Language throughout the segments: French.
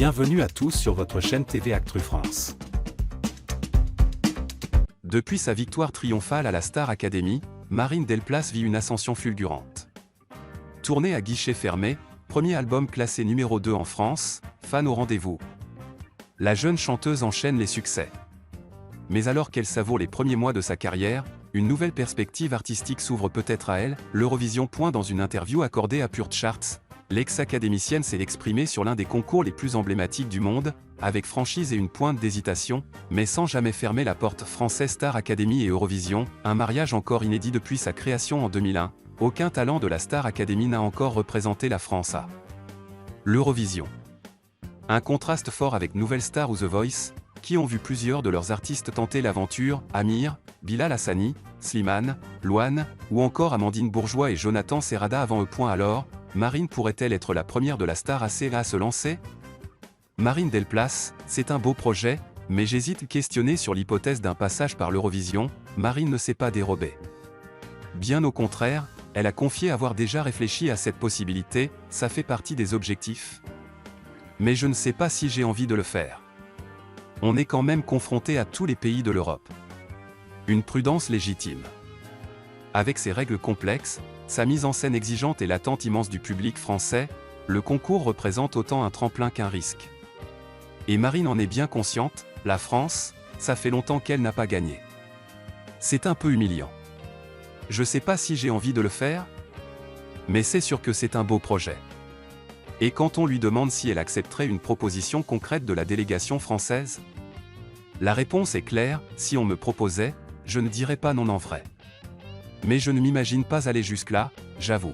Bienvenue à tous sur votre chaîne TV Actu France. Depuis sa victoire triomphale à la Star Academy, Marine Delplace vit une ascension fulgurante. Tournée à guichet fermé, premier album classé numéro 2 en France, fan au rendez-vous. La jeune chanteuse enchaîne les succès. Mais alors qu'elle savoure les premiers mois de sa carrière, une nouvelle perspective artistique s'ouvre peut-être à elle. L'Eurovision. Dans une interview accordée à Pure Charts, l'ex-académicienne s'est exprimée sur l'un des concours les plus emblématiques du monde, avec franchise et une pointe d'hésitation, mais sans jamais fermer la porte. Française. Star Academy et Eurovision, un mariage encore inédit depuis sa création en 2001, aucun talent de la Star Academy n'a encore représenté la France à l'Eurovision. Un contraste fort avec Nouvelle Star ou The Voice, qui ont vu plusieurs de leurs artistes tenter l'aventure, Amir, Bilal Hassani, Slimane, Louane, ou encore Amandine Bourgeois et Jonathan Serrada avant eux. Alors, Marine pourrait-elle être la première de la Star à se lancer? Marine Delplace, c'est un beau projet, mais j'hésite. Questionné sur l'hypothèse d'un passage par l'Eurovision, Marine ne s'est pas dérobée. Bien au contraire, elle a confié avoir déjà réfléchi à cette possibilité, ça fait partie des objectifs. Mais je ne sais pas si j'ai envie de le faire. On est quand même confronté à tous les pays de l'Europe. Une prudence légitime. Avec ses règles complexes, sa mise en scène exigeante et l'attente immense du public français, le concours représente autant un tremplin qu'un risque. Et Marine en est bien consciente, la France, ça fait longtemps qu'elle n'a pas gagné. C'est un peu humiliant. Je sais pas si j'ai envie de le faire, mais c'est sûr que c'est un beau projet. Et quand on lui demande si elle accepterait une proposition concrète de la délégation française, la réponse est claire, si on me proposait, je ne dirais pas non en vrai. Mais je ne m'imagine pas aller jusque-là, j'avoue.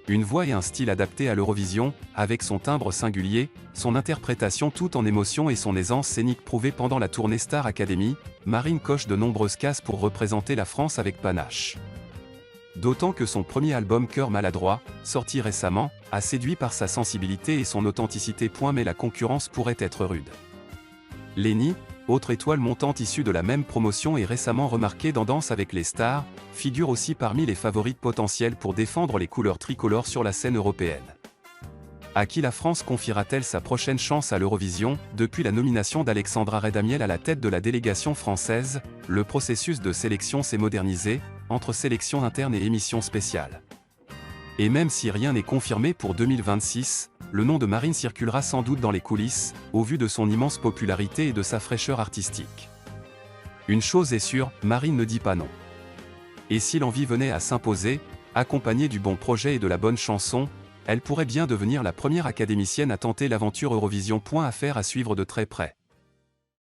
Une voix et un style adaptés à l'Eurovision, avec son timbre singulier, son interprétation tout en émotion et son aisance scénique prouvée pendant la tournée Star Academy, Marine coche de nombreuses cases pour représenter la France avec panache. D'autant que son premier album Cœur maladroit, sorti récemment, a séduit par sa sensibilité et son authenticité. Mais la concurrence pourrait être rude. Lenny, autre étoile montante issue de la même promotion et récemment remarquée dans Danse avec les stars, figure aussi parmi les favorites potentielles pour défendre les couleurs tricolores sur la scène européenne. À qui la France confiera-t-elle sa prochaine chance à l'Eurovision? Depuis la nomination d'Alexandra Redamiel à la tête de la délégation française, le processus de sélection s'est modernisé, entre sélection interne et émission spéciale. Et même si rien n'est confirmé pour 2026, le nom de Marine circulera sans doute dans les coulisses, au vu de son immense popularité et de sa fraîcheur artistique. Une chose est sûre, Marine ne dit pas non. Et si l'envie venait à s'imposer, accompagnée du bon projet et de la bonne chanson, elle pourrait bien devenir la première académicienne à tenter l'aventure Eurovision. Affaire à suivre de très près.